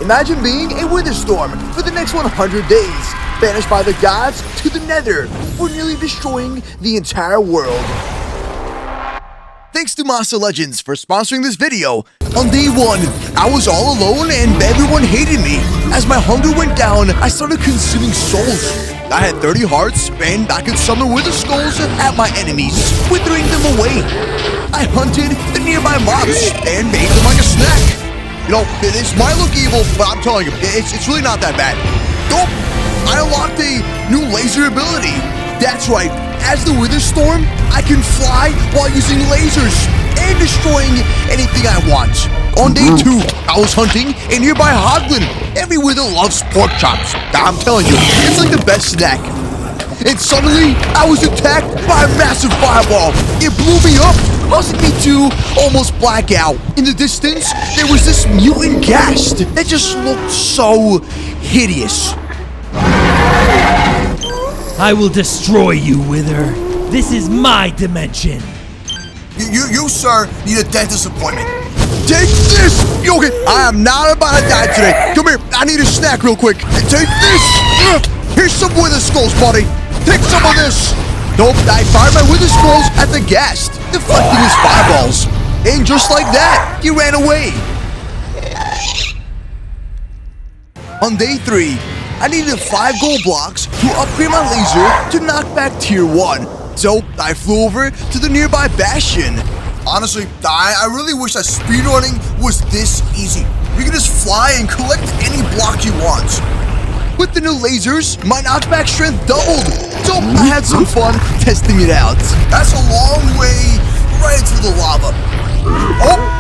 Imagine being a wither storm for the next 100 days, banished by the gods to the nether, for nearly destroying the entire world. Thanks to Monster Legends for sponsoring this video. On day 1, I was all alone and everyone hated me. As my hunger went down, I started consuming souls. I had 30 hearts and I could summon wither skulls at my enemies, withering them away. I hunted the nearby mobs and made them like a snack. You know, this might look evil, but I'm telling you, it's really not that bad. Nope, I unlocked a new laser ability. That's right, as the Wither Storm, I can fly while using lasers and destroying anything I want. On day 2, I was hunting a nearby hoglin. Every wither loves pork chops. I'm telling you, it's like the best snack. And suddenly, I was attacked by a massive fireball. It blew me up, causing me to almost black out. In the distance, there was this Mutant Ghast that just looked so hideous. I will destroy you, Wither. This is my dimension. You, sir, need a dentist appointment. Take this! Okay, I am not about to die today. Come here, I need a snack real quick. And take this! Here's some wither skulls, buddy. Take some of this. Nope, I fired my wither skulls at the Ghast, deflecting his fireballs. And just like that, he ran away. On day 3, I needed 5 gold blocks to upgrade my laser to knock back tier 1. So I flew over to the nearby bastion. Honestly, I really wish that speedrunning was this easy. You can just fly and collect any block you want. With the new lasers, my knockback strength doubled. So I had some fun testing it out. That's a long way right into the lava. Oh!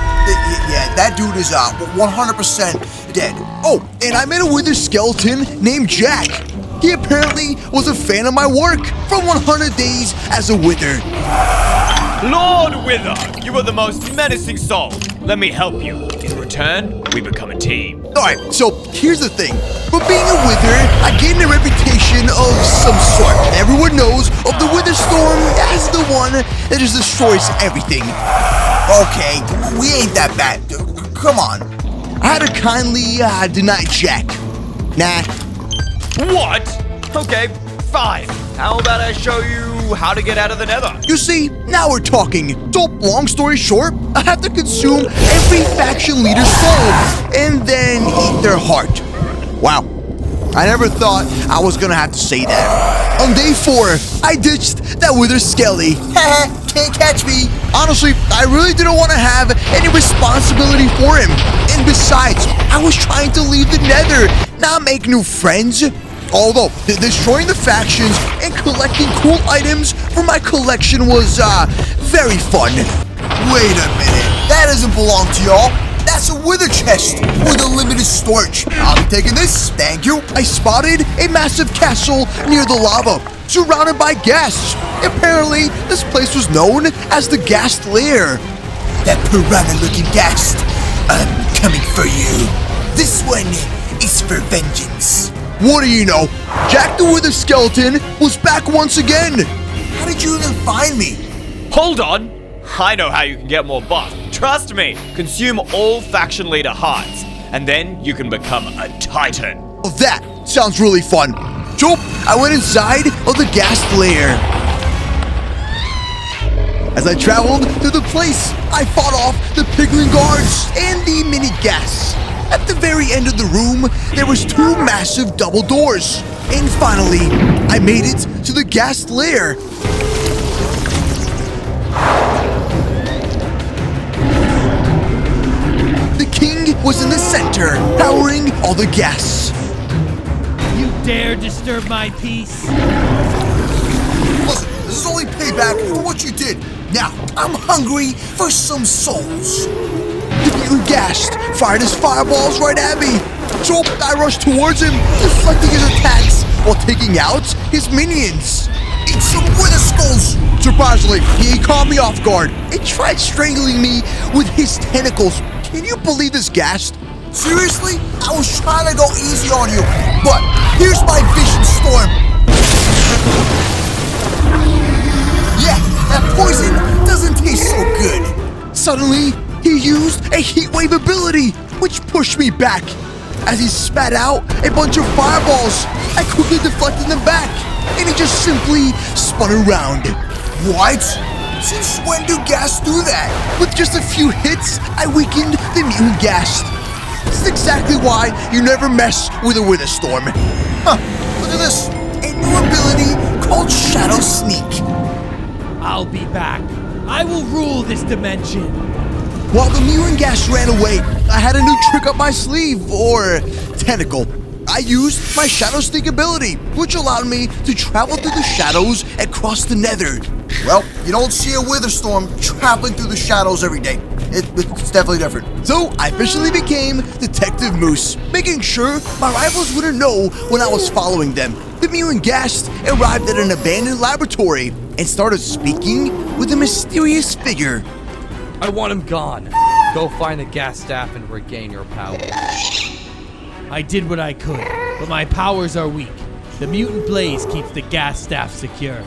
Yeah, that dude is 100% dead. Oh, and I met a wither skeleton named Jack. He apparently was a fan of my work from 100 days as a wither. Lord Wither, you are the most menacing soul. Let me help you. In return, we become a team. Alright, so here's the thing. For being a wither, I gained a reputation of some sort. Everyone knows of the Wither Storm as the one that just destroys everything. Okay, we ain't that bad. Come on. I had to kindly deny Jack. Nah. What? Okay, fine. How about I show you how to get out of the nether? You see, now we're talking. So, long story short, I have to consume every faction leader's soul and then eat their heart. Wow. I never thought I was gonna have to say that. On day 4, I ditched that wither skelly. Can't catch me. Honestly, I really didn't want to have any responsibility for him. And besides, I was trying to leave the nether, not make new friends. Although, destroying the factions and collecting cool items for my collection was, very fun. Wait a minute. That doesn't belong to y'all. That's a wither chest with unlimited storage. I'll be taking this. Thank you. I spotted a massive castle near the lava, surrounded by ghasts. Apparently, this place was known as the Ghast Lair. That piranha-looking ghast. I'm coming for you. This one is for vengeance. What do you know? Jack the Wither Skeleton was back once again. How did you even find me? Hold on. I know how you can get more buff. Trust me. Consume all faction leader hearts, and then you can become a titan. Oh, that sounds really fun. So, I went inside of the Ghast Lair. As I traveled through the place, I fought off the Piglin guards and the mini ghasts. At the very end of the room, there was 2 massive double doors. And finally, I made it to the Ghast Lair. The king was in the center, powering all the ghasts. You dare disturb my peace? Listen, this is only payback for what you did. Now, I'm hungry for some souls. The Mutant Ghast fired his fireballs right at me. So I rushed towards him, deflecting his attacks while taking out his minions. Eat some wither skulls. Surprisingly, he caught me off guard and tried strangling me with his tentacles. Can you believe this, Ghast? Seriously? I was trying to go easy on you, but here's my vision storm. Yeah, that poison doesn't taste so good. Suddenly, he used a heat wave ability, which pushed me back. as he spat out a bunch of fireballs. I quickly deflected them back, and he just simply spun around. What? Since when do Ghast do that? With just a few hits, I weakened the Mutant Ghast. This is exactly why you never mess with a Wither Storm. Huh, look at this. A new ability called Shadow Sneak. I'll be back. I will rule this dimension. While the Mutant Ghast ran away, I had a new trick up my sleeve, or tentacle. I used my Shadow Sneak ability, which allowed me to travel through the shadows and cross the nether. Well, you don't see a Wither Storm traveling through the shadows every day. It's definitely different. So I officially became Detective Moose, making sure my rivals wouldn't know when I was following them. The Mutant Ghast arrived at an abandoned laboratory and started speaking with a mysterious figure. I want him gone. Go find the gas staff and regain your power. I did what I could, but my powers are weak. The Mutant Blaze keeps the gas staff secure.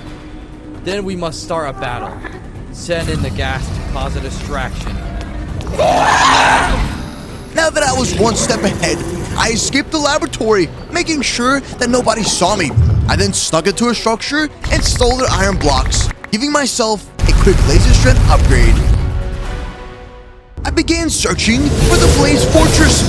Then we must start a battle. Send in the gas to cause a distraction. Now that I was one step ahead, I escaped the laboratory, making sure that nobody saw me. I then snuck into a structure and stole their iron blocks, giving myself a quick laser strength upgrade. I began searching for the Blaze Fortress.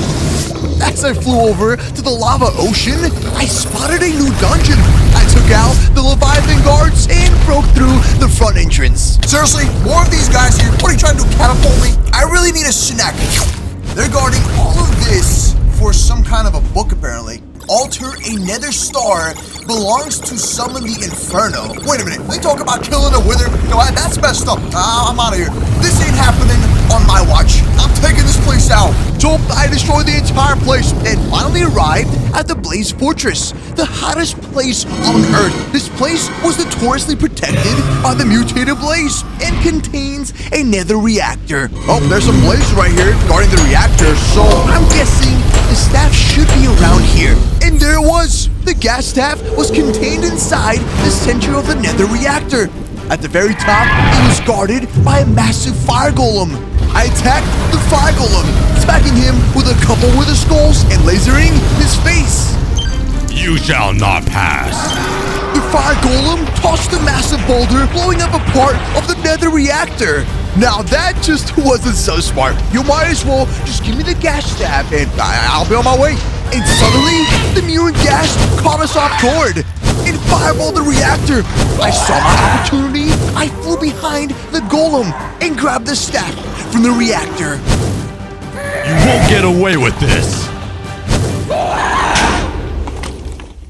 As I flew over to the lava ocean, I spotted a new dungeon. I took out the Leviathan guards and broke through the front entrance. Seriously, more of these guys here. What are you trying to do, catapult me? I really need a snack. They're guarding all of this for some kind of a book, apparently. Alter a nether star belongs to summon the inferno. Wait a minute, they talk about killing a wither? No, that's messed up. I'm out of here. This ain't happening on my watch. I'm taking this place out. So I destroyed the entire place and finally arrived at the Blaze Fortress, the hottest place on Earth. This place was notoriously protected by the Mutated Blaze and contains a nether reactor. Oh, there's some blaze right here guarding the reactor, so I'm guessing the staff should be around here. And there it was. The gas staff was contained inside the center of the nether reactor. At the very top, it was guarded by a massive fire golem. I attacked the fire golem, smacking him with a couple wither skulls and lasering his face. You shall not pass. The fire golem tossed the massive boulder, blowing up a part of the nether reactor. Now that just wasn't so smart. You might as well just give me the gas staff and I'll be on my way. And suddenly, the Mutant Ghast caught us off guard and fireballed the reactor. I saw my opportunity. I flew behind the golem and grabbed the staff from the reactor. You won't get away with this.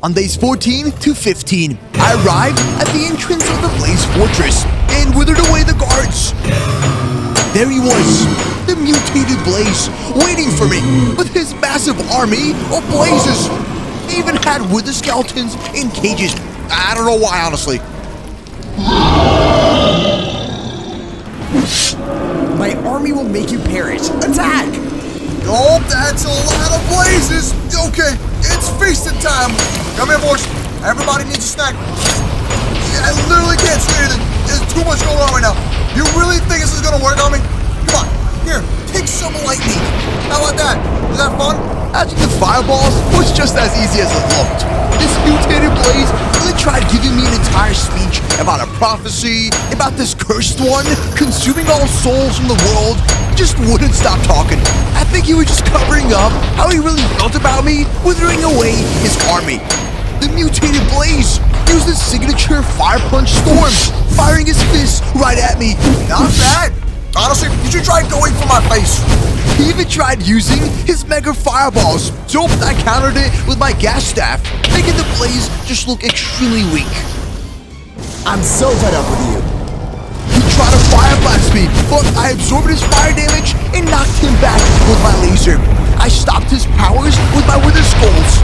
On days 14 to 15, I arrived at the entrance of the Blaze Fortress and withered away the guards. There he was, the Mutated Blaze, waiting for me with his massive army of blazes. He even had wither skeletons in cages. I don't know why, honestly. My army will make you perish. Attack! Oh, that's a lot of blazes. Okay, it's feasting time. Come here, boys. Everybody needs a snack. I literally can't see anything. There's too much going on right now. You really think this is gonna work on me? Come on, here, take some lightning. How about that? Is that fun? Dodging the fireballs was just as easy as it looked. This Mutated Blaze really tried giving me an entire speech about a prophecy, about this cursed one consuming all souls from the world. He just wouldn't stop talking. I think he was just covering up how he really felt about me, withering away his army. The Mutated Blaze used his signature Fire Punch Storm, firing his fist right at me. Not bad. Honestly, you should try going for my face. He even tried using his Mega Fireballs, so I countered it with my gas staff, making the Blaze just look extremely weak. I'm so fed up with you. He tried to fire blast me, but I absorbed his fire damage and knocked him back with my laser. I stopped his powers with my wither skulls.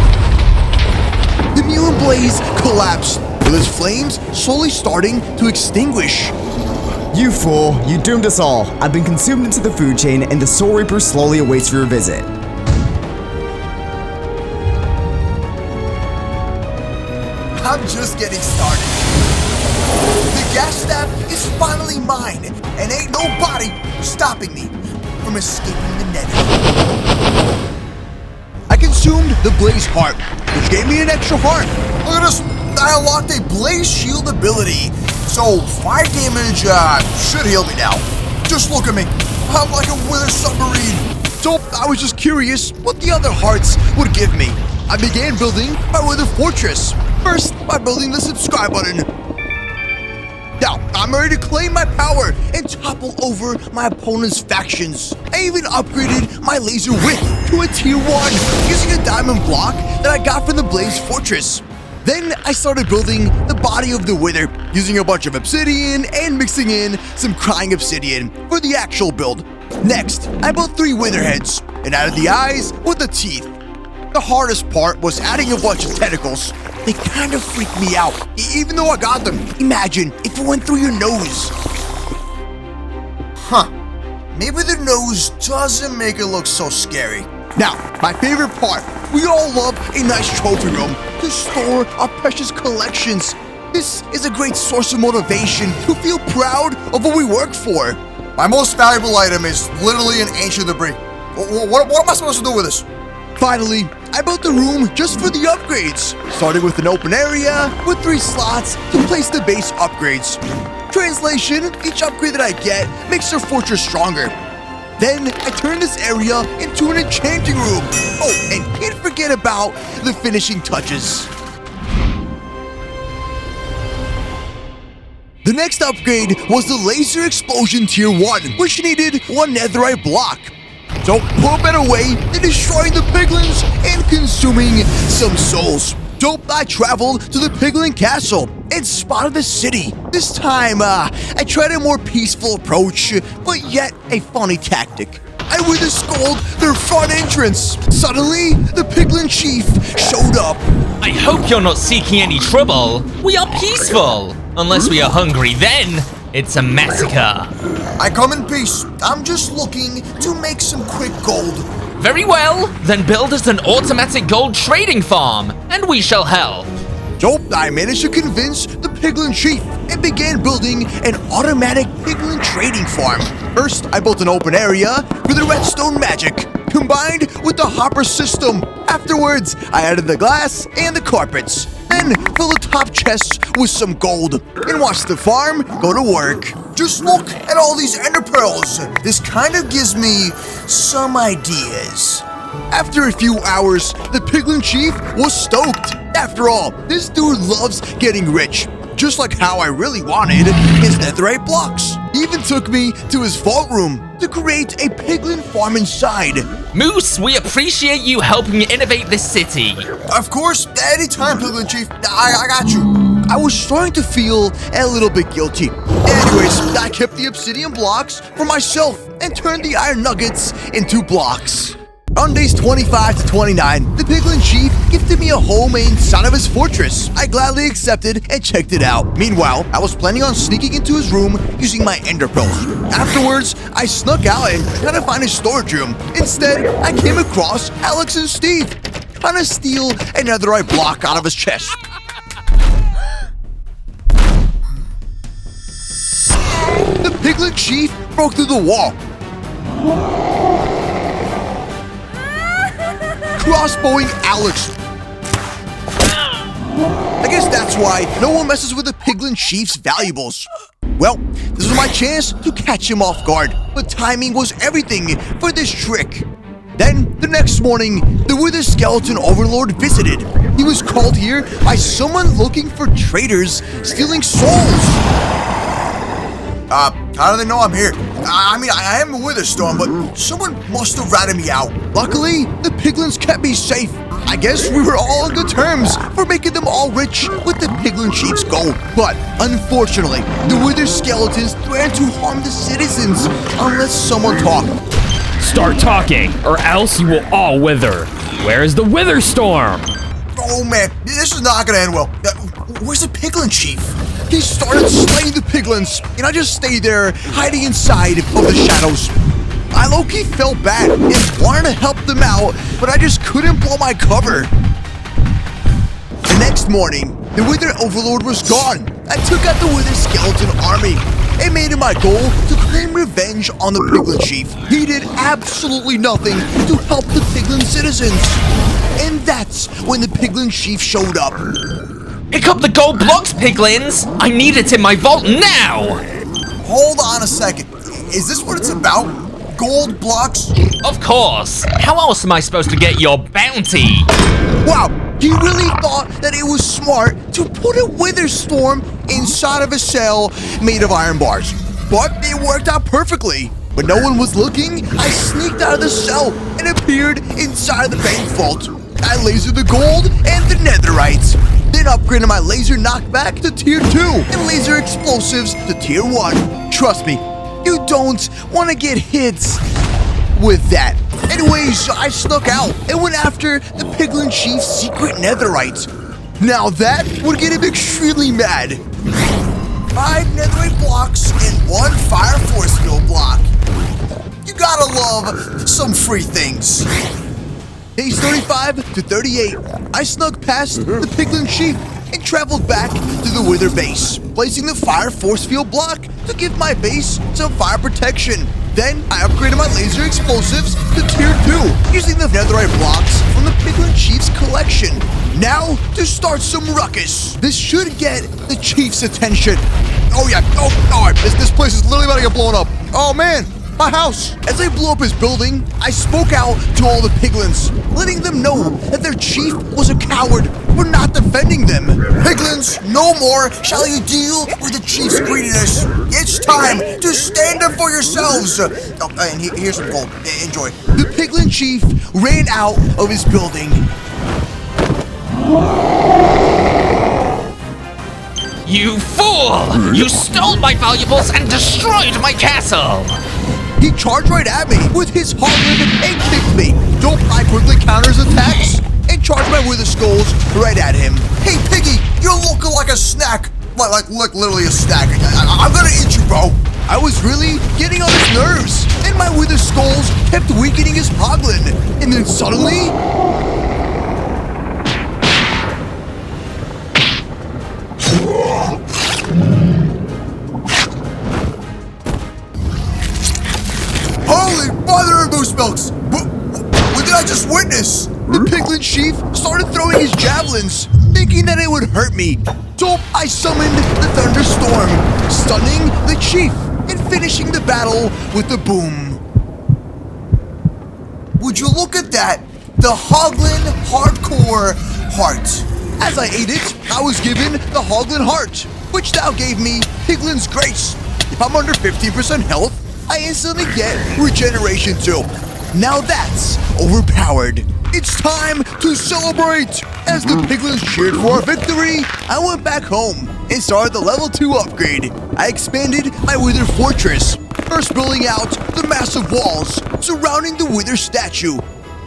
The Mutant Blaze collapsed, with his flames slowly starting to extinguish. You fool, you doomed us all. I've been consumed into the food chain and the Soul Reaper slowly awaits your visit. I'm just getting started. The gas staff is finally mine, and ain't nobody stopping me from escaping the nether. I consumed the Blaze Heart, which gave me an extra heart. Look at this. I unlocked a Blaze Shield ability. So 5 damage should heal me now. Just look at me. I'm like a Wither submarine. So I was just curious what the other hearts would give me. I began building my Wither Fortress. First, by building the subscribe button. Now, I'm ready to claim my power and topple over my opponent's factions. I even upgraded my laser width to a tier 1 using a diamond block that I got from the Blaze Fortress. Then I started building the body of the Wither using a bunch of obsidian and mixing in some crying obsidian for the actual build. Next, I built 3 Wither heads and added the eyes with the teeth. The hardest part was adding a bunch of tentacles. They kind of freaked me out, even though I got them. Imagine if it went through your nose. Huh. Maybe the nose doesn't make it look so scary. Now, my favorite part. We all love a nice trophy room to store our precious collections. This is a great source of motivation to feel proud of what we work for. My most valuable item is literally an ancient debris. What am I supposed to do with this? Finally, I built the room just for the upgrades, starting with an open area with 3 slots to place the base upgrades. Translation, each upgrade that I get makes their fortress stronger. Then I turned this area into an enchanting room. Oh, and can't forget about the finishing touches. The next upgrade was the Laser Explosion Tier 1, which needed 1 netherite block. So put better way than destroying the piglins and consuming some souls. So I traveled to the Piglin Castle and spotted the city. This time, I tried a more peaceful approach, but yet a funny tactic. I wither skulled their front entrance. Suddenly, the Piglin Chief showed up. I hope you're not seeking any trouble. We are peaceful. Unless we are hungry, then it's a massacre. I come in peace. I'm just looking to make some quick gold. Very well, then build us an automatic gold trading farm, and we shall help. So I managed to convince the Piglin Chief and began building an automatic Piglin trading farm. First, I built an open area for the redstone magic, combined with the hopper system. Afterwards, I added the glass and the carpets. Then fill the top chests with some gold and watch the farm go to work. Just look at all these ender pearls. This kind of gives me some ideas. After a few hours, the Piglin Chief was stoked. After all, this dude loves getting rich, just like how I really wanted his netherite blocks. He even took me to his vault room to create a piglin farm inside. Moose, we appreciate you helping innovate this city. Of course, anytime, Piglin Chief. I got you. I was starting to feel a little bit guilty. Anyways, I kept the obsidian blocks for myself and turned the iron nuggets into blocks. On days 25 to 29, the Piglin Chief gifted me a home inside of his fortress. I gladly accepted and checked it out. Meanwhile, I was planning on sneaking into his room using my ender pearls. Afterwards, I snuck out and tried to find his storage room. Instead, I came across Alex and Steve trying to steal a netherite block out of his chest. The Piglin Chief broke through the wall, crossbowing Alex. I guess that's why no one messes with the Piglin Chief's valuables. Well, this was my chance to catch him off guard, but timing was everything for this trick. Then, the next morning, the Wither Skeleton Overlord visited. He was called here by someone looking for traitors stealing souls. How do they know I'm here? I mean, I am a Witherstorm, but someone must have ratted me out. Luckily, the piglins kept me safe. I guess we were all on good terms for making them all rich with the Piglin Chief's gold. But unfortunately, the Wither Skeletons threatened to harm the citizens unless someone talked. Start talking, or else you will all wither. Where is the Wither Storm? Oh man, this is not gonna end well. Where's the Piglin Chief? He started slaying the piglins, and I just stayed there, hiding inside of the shadows. I low-key felt bad and wanted to help them out, but I just couldn't blow my cover. The next morning, the Wither Overlord was gone. I took out the Wither Skeleton army. and made it my goal to claim revenge on the Piglin Chief. He did absolutely nothing to help the Piglin citizens. And that's when the Piglin Chief showed up. Pick up the gold blocks, piglins! I need it in my vault now! Hold on a second. Is this what it's about? Gold blocks? Of course! How else am I supposed to get your bounty? Wow, he really thought that it was smart to put a wither storm inside of a cell made of iron bars. But it worked out perfectly. When no one was looking, I sneaked out of the cell and appeared inside the bank vault. I lasered the gold and the netherites, then upgraded my laser knockback to tier 2 and laser explosives to tier 1. Trust me, you don't want to get hits with that. Anyways, I snuck out and went after the Piglin Chief's secret netherites. Now that would get him extremely mad. 5 netherite blocks and 1 fire force field block. You gotta love some free things. Days 35 to 38, I snuck past the Piglin Chief and traveled back to the Wither base, placing the fire force field block to give my base some fire protection. Then I upgraded my laser explosives to tier 2, using the netherite blocks from the Piglin Chief's collection. Now to start some ruckus. This should get the Chief's attention. Oh yeah, alright, this place is literally about to get blown up. Oh man, my house. As I blew up his building, I spoke out to all the piglins, letting them know that their chief was a coward for not defending them. Piglins, no more shall you deal with the chief's greediness. It's time to stand up for yourselves. Oh, and here's some gold. Enjoy. The Piglin Chief ran out of his building. You fool! You stole my valuables and destroyed my castle! He charged right at me with his hard ribbon and kicked me. Dope, I quickly counters attacks and charged my wither skulls right at him. Hey, Piggy, you're looking like a snack. Like literally a snack. I'm gonna eat you, bro. I was really getting on his nerves, and my wither skulls kept weakening his Piglin. And then suddenly... Holy mother of moose milks! What did I just witness? The Piglin Chief started throwing his javelins, thinking that it would hurt me. So I summoned the thunderstorm, stunning the chief and finishing the battle with the boom. Would you look at that? The Hoglin Hardcore Heart. As I ate it, I was given the Hoglin Heart, which now gave me Piglin's Grace. If I'm under 15% health, I instantly get Regeneration 2. Now that's overpowered. It's time to celebrate! As the piglins cheered for our victory, I went back home and started the level 2 upgrade. I expanded my Wither Fortress, first building out the massive walls surrounding the Wither statue.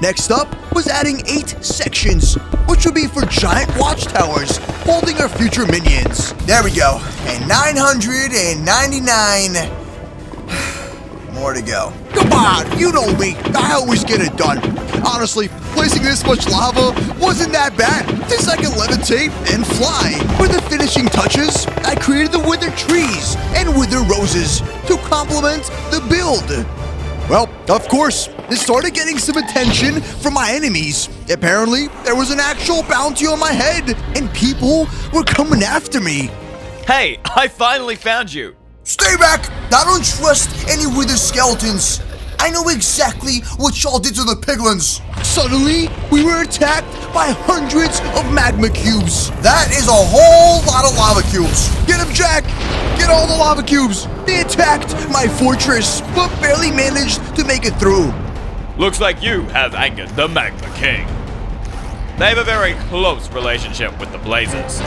Next up was adding 8 sections, which would be for giant watchtowers holding our future minions. There we go. And 999 more to go. Come on, you know me. I always get it done. Honestly, placing this much lava wasn't that bad, since I can levitate and fly. For the finishing touches, I created the Wither Trees and Wither Roses to complement the build. Well, of course, this started getting some attention from my enemies. Apparently, there was an actual bounty on my head, and people were coming after me. Hey, I finally found you. Stay back! I don't trust any Wither skeletons. I know exactly what y'all did to the piglins. Suddenly, we were attacked by hundreds of magma cubes. That is a whole lot of lava cubes. Get him, Jack! Get all the lava cubes! They attacked my fortress, but barely managed to make it through. Looks like you have angered the Magma King. They have a very close relationship with the Blazes.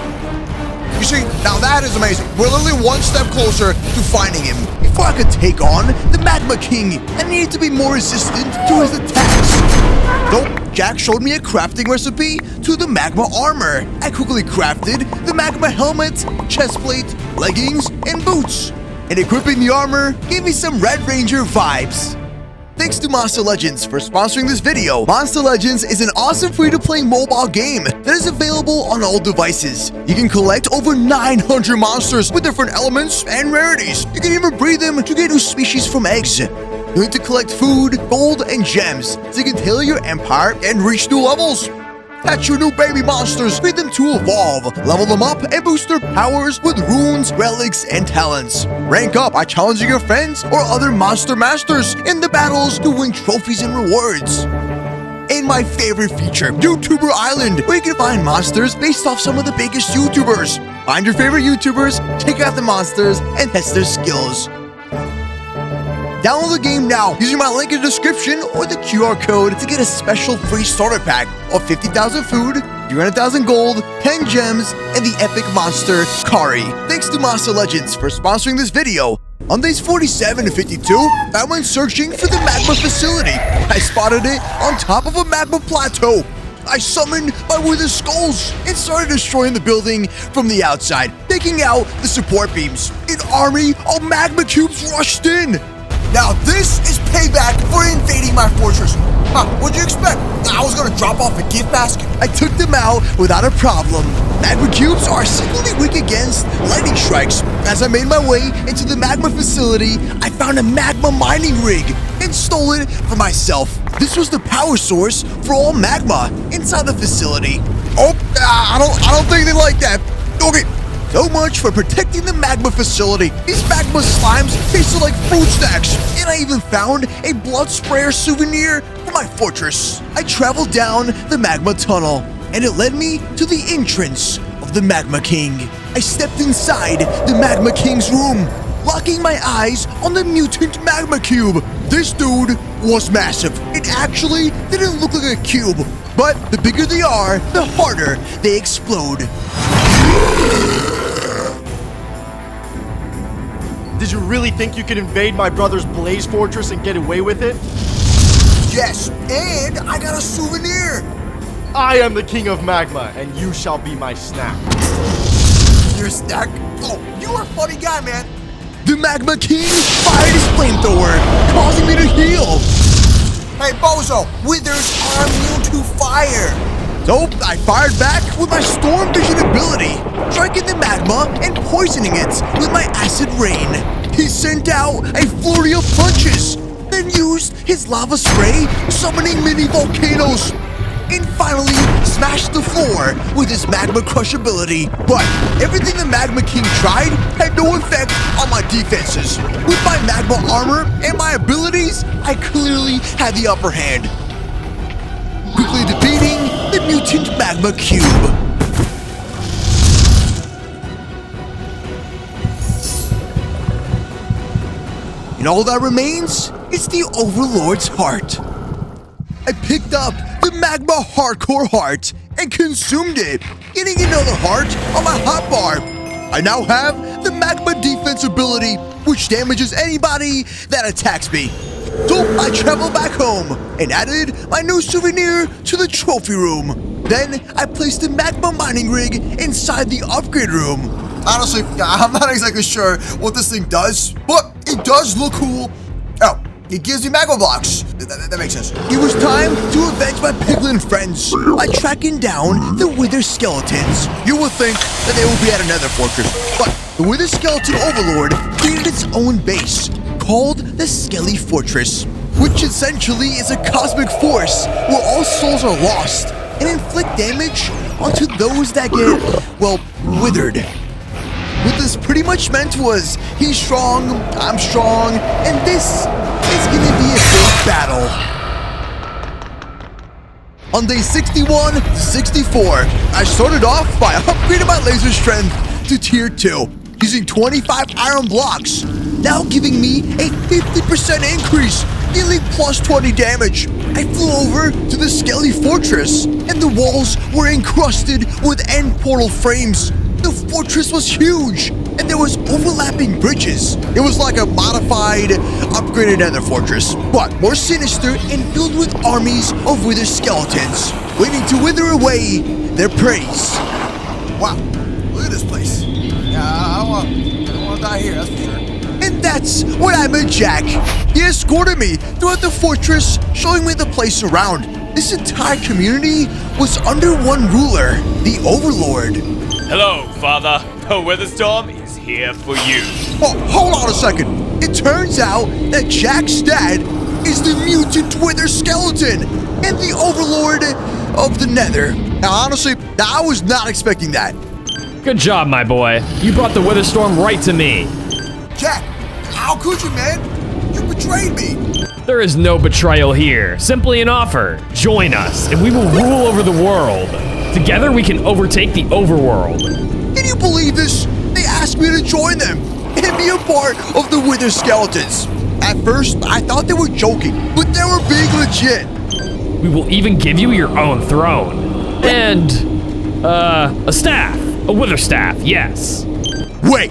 You see, now that is amazing. We're literally one step closer to finding him. Before I could take on the Magma King, I needed to be more resistant to his attacks. So, Jack showed me a crafting recipe to the Magma armor. I quickly crafted the Magma helmet, chestplate, leggings, and boots. And equipping the armor gave me some Red Ranger vibes. Thanks to Monster Legends for sponsoring this video. Monster Legends is an awesome free-to-play mobile game that is available on all devices. You can collect over 900 monsters with different elements and rarities. You can even breed them to get new species from eggs. You need to collect food, gold, and gems so you can tailor your empire and reach new levels. Catch your new baby monsters, breed them to evolve, level them up, and boost their powers with runes, relics, and talents. Rank up by challenging your friends or other monster masters in the battles to win trophies and rewards. And my favorite feature, YouTuber Island, where you can find monsters based off some of the biggest YouTubers. Find your favorite YouTubers, take out the monsters, and test their skills. Download the game now using my link in the description or the QR code to get a special free starter pack of 50,000 food, 300,000 gold, 10 gems, and the epic monster, Kari. Thanks to Monster Legends for sponsoring this video. On days 47 to 52, I went searching for the magma facility. I spotted it on top of a magma plateau. I summoned my wither skulls and started destroying the building from the outside, taking out the support beams. An army of magma cubes rushed in. Now this is payback for invading my fortress. What'd you expect? I was gonna drop off a gift basket? I took them out without a problem. Magma cubes are secretly weak against lightning strikes. As I made my way into the magma facility, I found a magma mining rig and stole it for myself. This was the power source for all magma inside the facility. Oh, I don't think they like that. Okay. So much for protecting the magma facility. These magma slimes tasted like food stacks, and I even found a blood sprayer souvenir for my fortress. I traveled down the magma tunnel, and it led me to the entrance of the Magma King. I stepped inside the Magma King's room, locking my eyes on the mutant magma cube. This dude was massive. It actually didn't look like a cube, but the bigger they are, the harder they explode. Did you really think you could invade my brother's Blaze Fortress and get away with it? Yes, and I got a souvenir. I am the king of magma, and you shall be my snack. Your snack? Oh, you are a funny guy, man. The Magma King fired his flamethrower, causing me to heal. Hey, Bozo, withers are immune to fire. So I fired back with my Storm Vision ability, striking the magma and poisoning it with my Acid Rain. He sent out a flurry of punches, then used his lava spray, summoning mini volcanoes, and finally smashed the floor with his Magma Crush ability. But everything the Magma King tried had no effect on my defenses. With my magma armor and my abilities, I clearly had the upper hand, quickly defeating the mutant magma cube. And all that remains is the Overlord's heart. I picked up the magma hardcore heart and consumed it, getting another heart on my hotbar. I now have the magma defense ability, which damages anybody that attacks me. So I traveled back home and added my new souvenir to the trophy room. Then I placed the magma mining rig inside the upgrade room. Honestly, I'm not exactly sure what this thing does, but it does look cool. Oh, it gives me magma blocks. That makes sense. It was time to avenge my piglin friends by tracking down the wither skeletons. You would think that they would be at another fortress, but the wither skeleton overlord created its own base called the Skelly Fortress, which essentially is a cosmic force where all souls are lost and inflict damage onto those that get, well, withered. What this pretty much meant was, he's strong, I'm strong, and this is gonna be a big battle. On day 61 to 64, I started off by upgrading my laser strength to tier 2, using 25 iron blocks, now giving me a 50% increase, dealing plus 20 damage. I flew over to the Skelly Fortress, and the walls were encrusted with end portal frames. The fortress was huge, and there was overlapping bridges. It was like a modified, upgraded nether fortress, but more sinister and filled with armies of wither skeletons, waiting to wither away their praise. Wow, look at this place. Yeah, I don't want to die here, that's for sure. And that That's what I met Jack. He escorted me throughout the fortress, showing me the place around. This entire community was under one ruler, the Overlord. Hello, Father. The Witherstorm is here for you. Oh, hold on a second. It turns out that Jack's dad is the mutant wither skeleton and the Overlord of the Nether. Now, honestly, I was not expecting that. Good job, my boy. You brought the Witherstorm right to me. Jack, how could you, man? You betrayed me. There is no betrayal here, simply an offer. Join us, and we will rule over the world. Together, we can overtake the Overworld. Can you believe this? They asked me to join them and be a part of the Wither Skeletons. At first, I thought they were joking, but they were being legit. We will even give you your own throne. And, a staff. A wither staff, yes. Wait,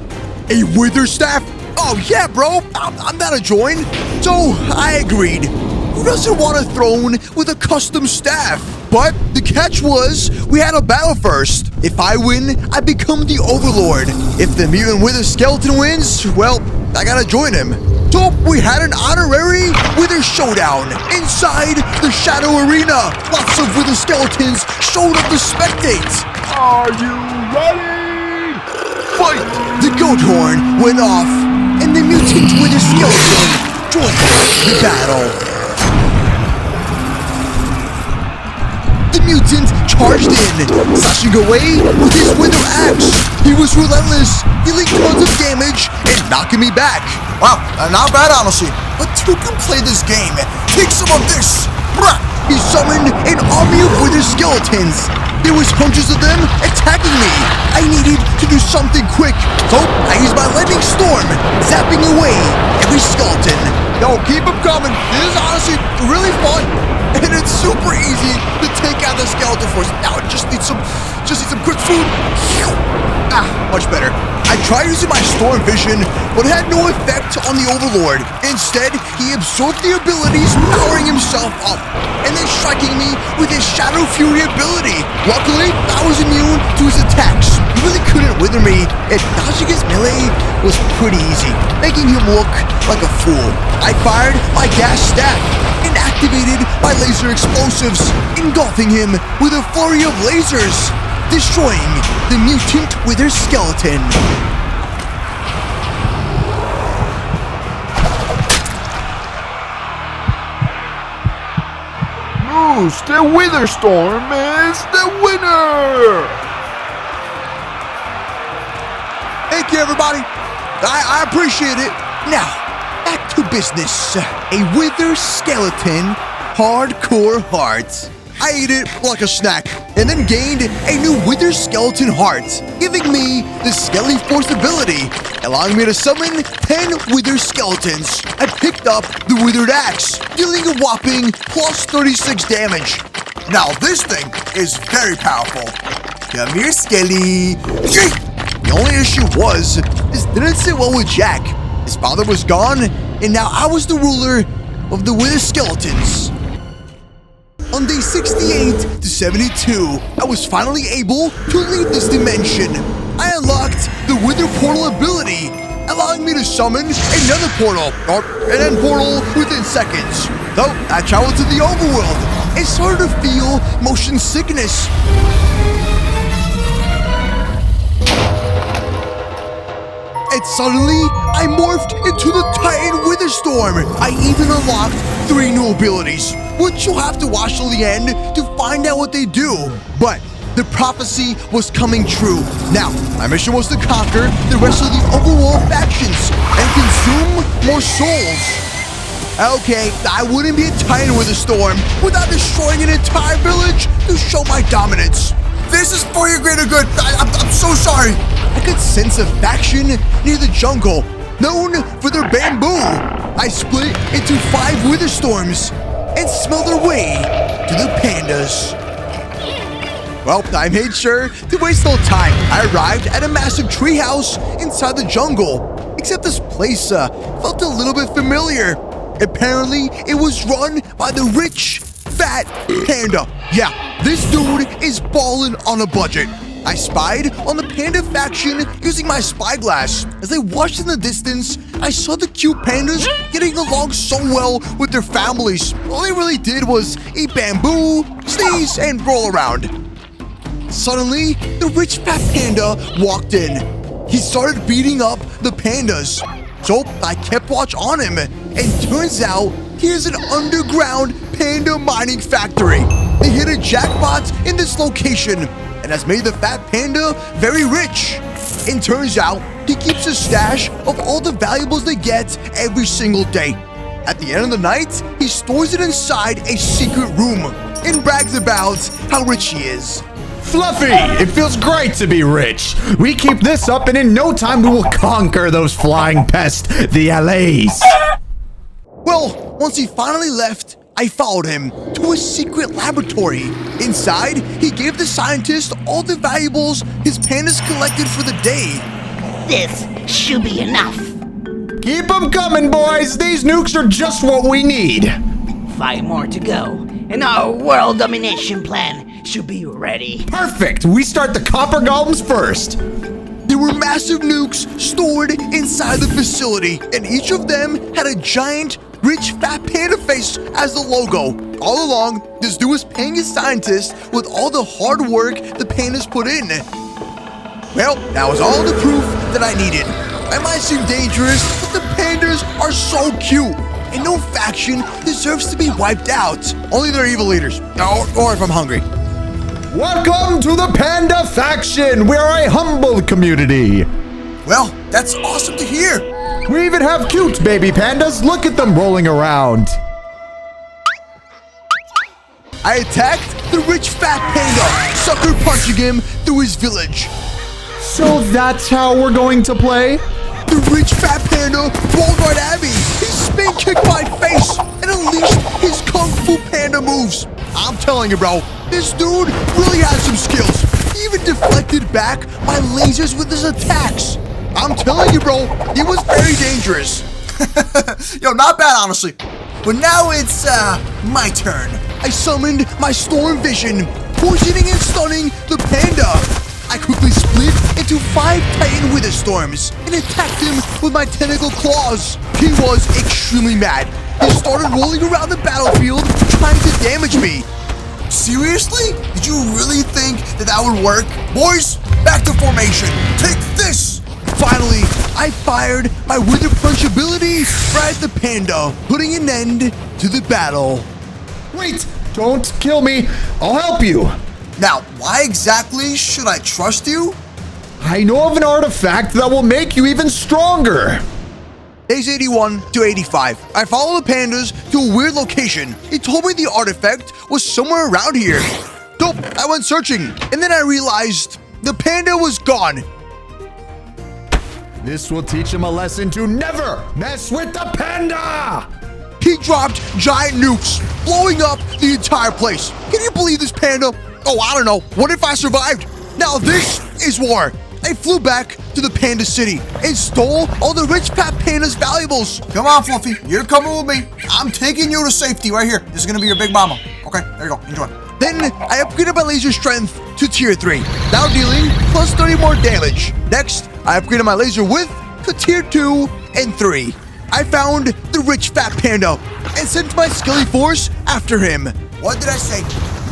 a Wither Staff? Oh yeah, bro, I'm not a join. So, I agreed. Who doesn't want a throne with a custom staff? But the catch was, we had a battle first. If I win, I become the Overlord. If the Mutant Wither Skeleton wins, well, I gotta join him. So we had an honorary Wither Showdown inside the Shadow Arena. Lots of Wither Skeletons showed up to spectate. Are you ready? Fight! The goat horn went off, and the Mutant Wither Skeleton joined the battle. The mutant charged in, slashing away with his wither axe. He was relentless, dealing tons of damage and knocking me back. Wow, not bad, honestly. But who can play this game? Take some of this. He summoned an army of wither skeletons. There was hundreds of them attacking me. I needed to do something quick, so I used my lightning storm, zapping away every skeleton. Yo, keep them coming. This is honestly really fun, and it's super easy to take out the skeleton force. Now I just need some quick food. Much better. I tried using my storm vision, but it had no effect on the Overlord. Instead, he absorbed the abilities, powering himself up, and then striking me with his Shadow Fury ability. Luckily, I was immune to his attacks. He really couldn't wither me, and dodging his melee was pretty easy, making him look like a fool. I fired my gas staff and activated my laser explosives, engulfing him with a flurry of lasers, destroying the Mutant Wither Skeleton. Moose, the Witherstorm is the winner! Thank you, everybody. I appreciate it. Now, back to business. A Wither Skeleton Hardcore Heart. I ate it like a snack, and then gained a new Wither Skeleton Heart, giving me the Skelly Force ability, allowing me to summon 10 Wither Skeletons. I picked up the Withered Axe, dealing a whopping plus 36 damage. Now this thing is very powerful. Come here, Skelly. The only issue was, this didn't sit well with Jack. His father was gone, and now I was the ruler of the Wither Skeletons. On day 68 to 72, I was finally able to leave this dimension. I unlocked the Wither Portal ability, allowing me to summon another portal, or an end portal within seconds. So, I traveled to the Overworld and started to feel motion sickness. And suddenly, I morphed into the Titan Witherstorm. I even unlocked 3 new abilities, which you'll have to watch till the end to find out what they do. But the prophecy was coming true. Now, my mission was to conquer the rest of the Overworld factions and consume more souls. Okay, I wouldn't be a Titan Witherstorm without destroying an entire village to show my dominance. This is for your greater good. I'm so sorry. I could sense a faction near the jungle, known for their bamboo. I split into 5 Witherstorms and smelled their way to the pandas. Well, I made sure to waste no time. I arrived at a massive treehouse inside the jungle. Except this place felt a little bit familiar. Apparently, it was run by the rich, Fat Panda. Yeah, this dude is ballin' on a budget. I spied on the panda faction using my spyglass. As I watched in the distance, I saw the cute pandas getting along so well with their families. All they really did was eat bamboo, sneeze, and roll around. Suddenly, the rich fat panda walked in. He started beating up the pandas. So I kept watch on him, and turns out he is an underground panda mining factory. They hit a jackpot in this location and has made the fat panda very rich. And turns out he keeps a stash of all the valuables they get every single day. At the end of the night, he stores it inside a secret room and brags about how rich he is. Fluffy, it feels great to be rich. We keep this up and in no time we will conquer those flying pests, the LAs. Well, once he finally left, I followed him to a secret laboratory. Inside, he gave the scientist all the valuables his pandas collected for the day. This should be enough. Keep them coming, boys. These nukes are just what we need. 5 more to go, and our world domination plan should be ready. Perfect. We start the copper golems first. There were massive nukes stored inside the facility, and each of them had a giant, rich fat panda face as the logo. All along, this dude was paying his scientist with all the hard work the pandas put in. Well, that was all the proof that I needed. I might seem dangerous, but the pandas are so cute, and no faction deserves to be wiped out. Only their evil leaders, or if I'm hungry. Welcome to the Panda Faction! We're a humble community! Well, that's awesome to hear! We even have cute baby pandas! Look at them rolling around! I attacked the rich fat panda, sucker punching him through his village. So that's how we're going to play? The rich fat panda rolled right at me. He spin kicked my face and unleashed his kung fu panda moves. I'm telling you, bro, this dude really has some skills. He even deflected back my lasers with his attacks. I'm telling you, bro, he was very dangerous. Yo, not bad, honestly. But now it's, my turn. I summoned my storm vision, poisoning and stunning the panda. I quickly split into 5 Titan Wither Storms and attacked him with my tentacle claws. He was extremely mad. He started rolling around the battlefield trying to damage me. Seriously? Did you really think that would work? Boys, back to formation. Take this! Finally, I fired my Wither Punch ability right at the panda, putting an end to the battle. Wait, don't kill me. I'll help you. Now, why exactly should I trust you? I know of an artifact that will make you even stronger. Days 81 to 85. I followed the pandas to a weird location. He told me the artifact was somewhere around here. Dope, I went searching, and then I realized the panda was gone. This will teach him a lesson to never mess with the panda! He dropped giant nukes, blowing up the entire place. Can you believe this, panda? Oh, I don't know. What if I survived? Now this is war. I flew back to the panda city and stole all the rich fat panda's valuables. Come on, Fluffy. You're coming with me. I'm taking you to safety right here. This is going to be your big mama. Okay, there you go. Enjoy. Then I upgraded my laser strength to tier 3, now dealing plus 30 more damage. Next, I upgraded my laser width to tier 2 and 3. I found the rich fat panda and sent my skelly force after him. What did I say?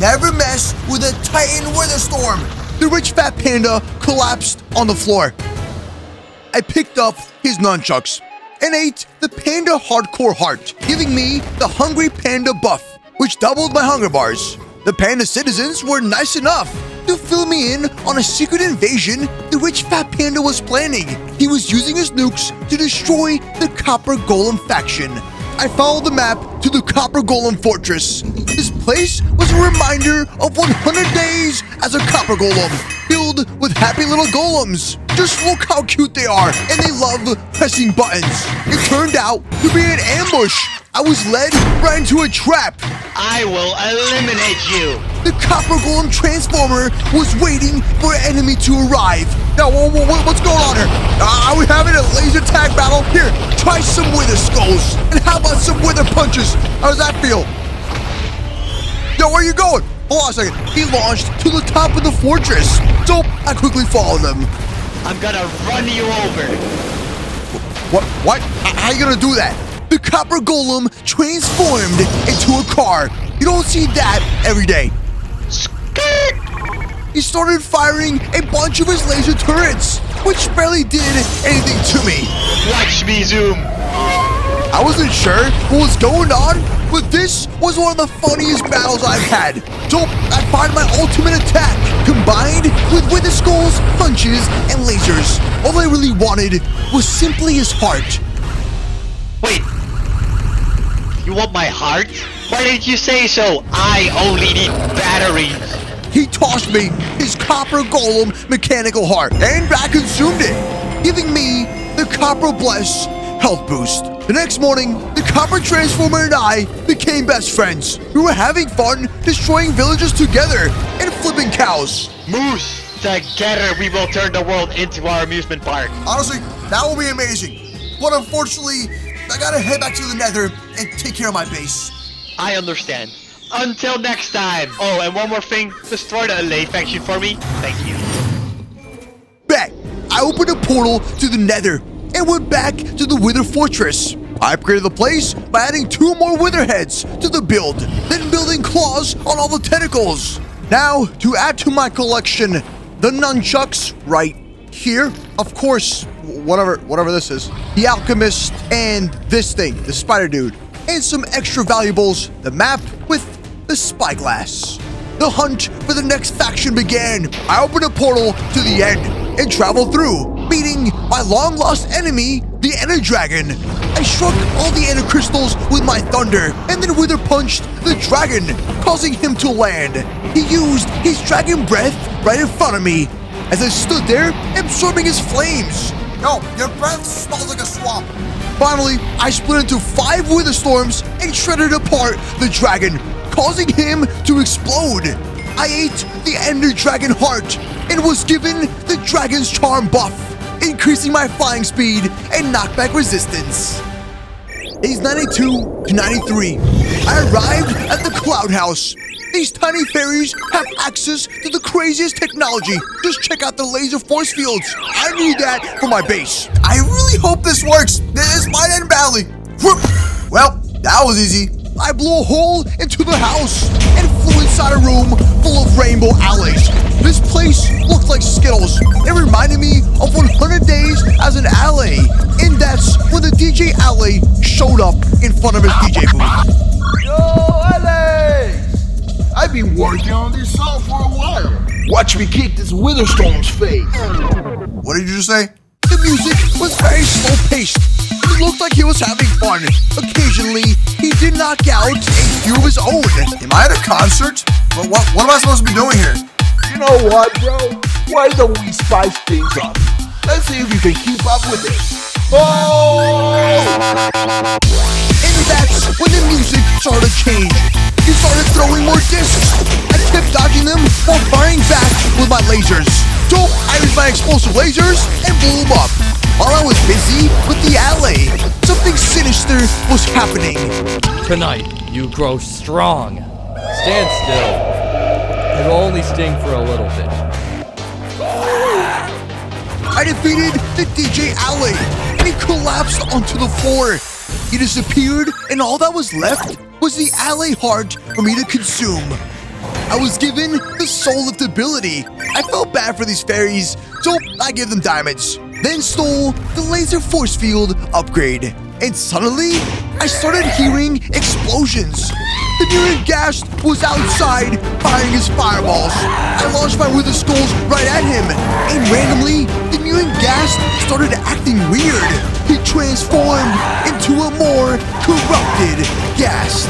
Never mess with a Titan Wither Storm. The rich fat panda collapsed on the floor. I picked up his nunchucks and ate the panda hardcore heart, giving me the hungry panda buff, which doubled my hunger bars. The panda citizens were nice enough to fill me in on a secret invasion the rich fat panda was planning. He was using his nukes to destroy the Copper Golem faction. I followed the map to the Copper Golem Fortress. This place was a reminder of 100 days as a Copper Golem, filled with happy little golems. Just look how cute they are, and they love pressing buttons. It turned out to be an ambush. I was led right into a trap. I will eliminate you. The Copper Golem Transformer was waiting for an enemy to arrive. Now, what's going on here? Are we having a laser tag battle? Here, try some Wither Skulls. And how about some Wither Punches? How does that feel? Yo, where you going? Hold on a second. He launched to the top of the fortress. So I quickly followed them. I'm gonna run you over. What? How you gonna do that? The copper golem transformed into a car. You don't see that every day. He started firing a bunch of his laser turrets, which barely did anything to me. Watch me zoom. I wasn't sure what was going on, but this was one of the funniest battles I've had. So I fired my ultimate attack, combined with Wither Skull's punches and lasers. All I really wanted was simply his heart. Wait. You want my heart? Why didn't you say so? I only need batteries. He tossed me his copper golem mechanical heart, and I consumed it, giving me the copper bless health boost. The next morning, the copper transformer and I became best friends. We were having fun destroying villages together and flipping cows. Moose, together we will turn the world into our amusement park. Honestly, that will be amazing. But unfortunately, I gotta head back to the nether and take care of my base. I understand. Until next time. Oh, and one more thing. Destroy the LA faction for me. Thank you. Bet. I opened a portal to the nether and went back to the Wither Fortress. I upgraded the place by adding 2 more Wither heads to the build, then building claws on all the tentacles. Now, to add to my collection, the nunchucks right here. Of course, whatever this is. The alchemist and this thing, the spider dude. And some extra valuables, the map with the spyglass. The hunt for the next faction began. I opened a portal to the end and traveled through, meeting my long-lost enemy, the Ender Dragon. I struck all the Ender crystals with my thunder, and then Wither punched the dragon, causing him to land. He used his dragon breath right in front of me, as I stood there absorbing his flames. Yo, your breath smells like a swamp. Finally, I split into 5 Wither Storms and shredded apart the dragon, causing him to explode. I ate the Ender Dragon heart and was given the Dragon's Charm buff, increasing my flying speed and knockback resistance. Days 92 to 93. I arrived at the Cloud House. These tiny fairies have access to the craziest technology. Just check out the laser force fields. I need that for my base. I really hope this works. This might end badly. Well, that was easy. I blew a hole into the house and flew inside a room full of rainbow alleys. This place looked like Skittles. It reminded me of 100 Days as an alley. And that's when the DJ Alley showed up in front of his DJ booth. Yo, LA! I've been working on this song for a while. Watch me kick this Witherstorm's face. What did you just say? The music was very slow-paced. It looked like he was having fun. Occasionally, he did knock out a few of his own. Am I at a concert? What am I supposed to be doing here? You know what, bro? Why don't we spice things up? Let's see if you can keep up with this. Oh! And that's when the music started to change. He started throwing more discs. I kept dodging them while firing back with my lasers. So I used my explosive lasers and blew them up. While I was busy with the alley, something sinister was happening. Tonight, you grow strong. Stand still. It'll only sting for a little bit. I defeated the DJ Alley, and he collapsed onto the floor. He disappeared, and all that was left was the alley heart for me to consume. I was given the soul lift ability. I felt bad for these fairies, so I gave them diamonds. Then stole the laser force field upgrade. And suddenly, I started hearing explosions. The Mutant Ghast was outside firing his fireballs. I launched my Wither Skulls right at him, and randomly, the Mutant Ghast started acting weird. He transformed into a more corrupted Ghast.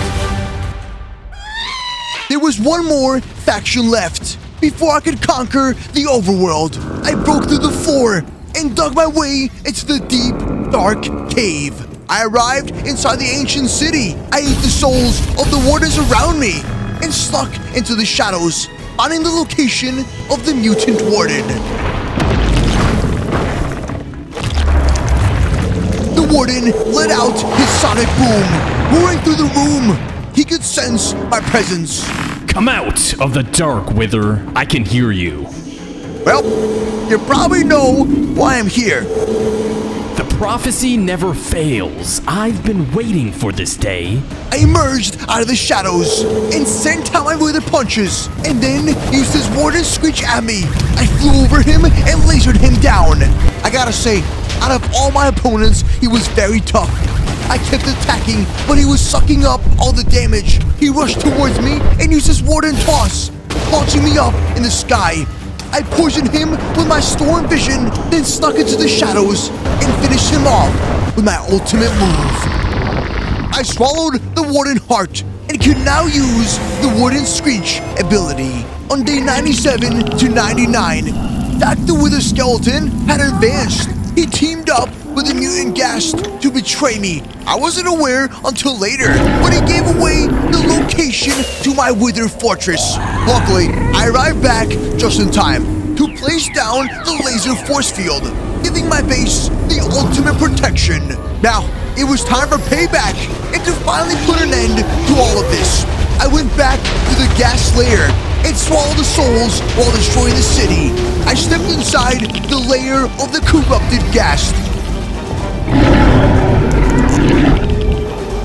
There was one more faction left. Before I could conquer the Overworld, I broke through the floor and dug my way into the deep, dark cave. I arrived inside the ancient city. I ate the souls of the wardens around me and snuck into the shadows, finding the location of the Mutant Warden. The Warden let out his sonic boom, roaring through the room. He could sense my presence. Come out of the dark, Wither. I can hear you. Well, you probably know why I'm here. The prophecy never fails. I've been waiting for this day. I emerged out of the shadows and sent out my wither punches, and then used his warden screech at me. I flew over him and lasered him down. I gotta say, out of all my opponents, he was very tough. I kept attacking, but he was sucking up all the damage. He rushed towards me and used his warden toss, launching me up in the sky. I poisoned him with my storm vision, then snuck into the shadows and finished him off with my ultimate move. I swallowed the Warden Heart and can now use the Warden Screech ability. On day 97 to 99, Dr. Wither Skeleton had advanced. He teamed up with the Mutant Ghast to betray me. I wasn't aware until later, when he gave away the location to my Wither Fortress. Luckily, I arrived back just in time to place down the laser force field, giving my base the ultimate protection. Now, it was time for payback and to finally put an end to all of this. I went back to the gas lair and swallowed the souls while destroying the city. I stepped inside the lair of the corrupted Ghast.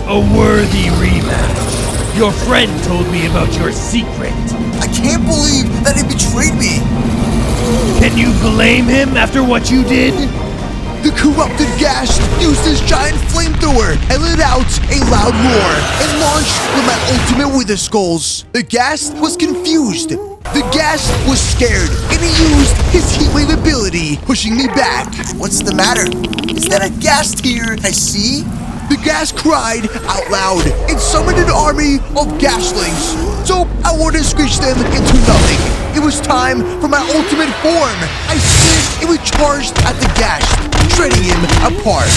A worthy rematch. Your friend told me about your secret. I can't believe that he betrayed me. Can you blame him after what you did? The corrupted Ghast used his giant flamethrower and let out a loud roar and launched with my ultimate wither skulls. The Ghast was confused. The Ghast was scared and he used his heat wave ability, pushing me back. What's the matter? Is that a Ghast here I see? The Ghast cried out loud and summoned an army of Ghastlings. So I wanted to screech them into nothing. It was time for my ultimate form. I slid and we charged at the Ghast, shredding him apart.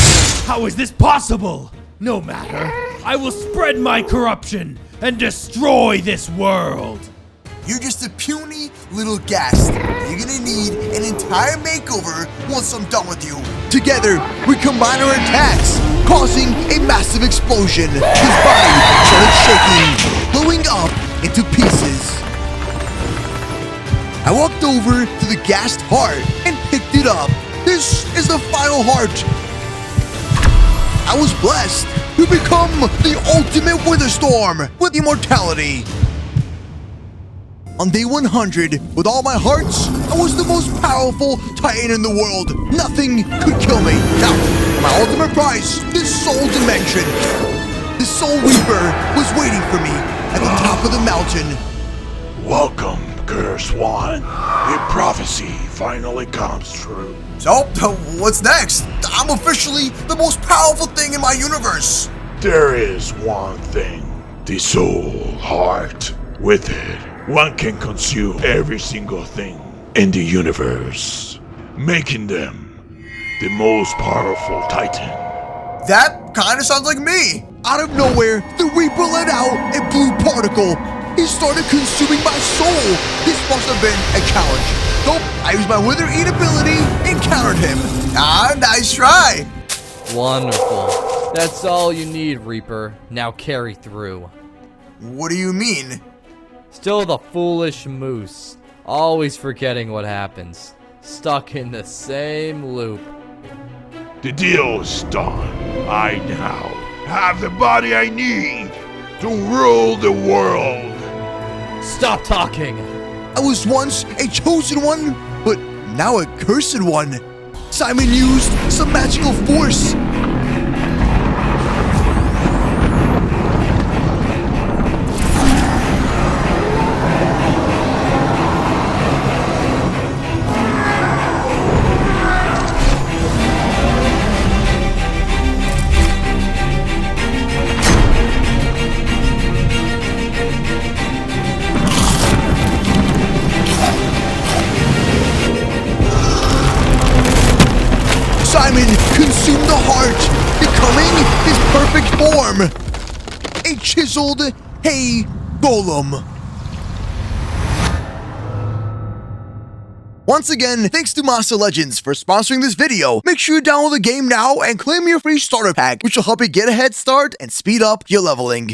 How is this possible? No matter. I will spread my corruption and destroy this world. You're just a puny little Ghast. You're gonna need an entire makeover once I'm done with you. Together, we combine our attacks, causing a massive explosion. His body started shaking, blowing up into pieces. I walked over to the Ghast heart and picked it up. This is the final heart. I was blessed to become the ultimate Witherstorm with immortality. On day 100, with all my hearts, I was the most powerful Titan in the world. Nothing could kill me. Now, my ultimate prize, this Soul Dimension. The Soul Reaper was waiting for me at the top of the mountain. Welcome, Cursed One. The prophecy finally comes true. So, what's next? I'm officially the most powerful thing in my universe. There is one thing. The Soul Heart. With it, one can consume every single thing in the universe, making them the most powerful Titan. That kinda sounds like me. Out of nowhere, the Reaper let out a blue particle. He started consuming my soul. This must have been a challenge. So I used my Wither Eat ability and countered him. Ah, nice try. Wonderful. That's all you need, Reaper. Now carry through. What do you mean? Still the foolish moose. Always forgetting what happens. Stuck in the same loop. The deal is done. I now have the body I need to rule the world. Stop talking. I was once a chosen one, but now a cursed one. Simon used some magical force. Simon consumed the heart, becoming his perfect form. A chiseled hay golem. Once again, thanks to Monster Legends for sponsoring this video. Make sure you download the game now and claim your free starter pack, which will help you get a head start and speed up your leveling.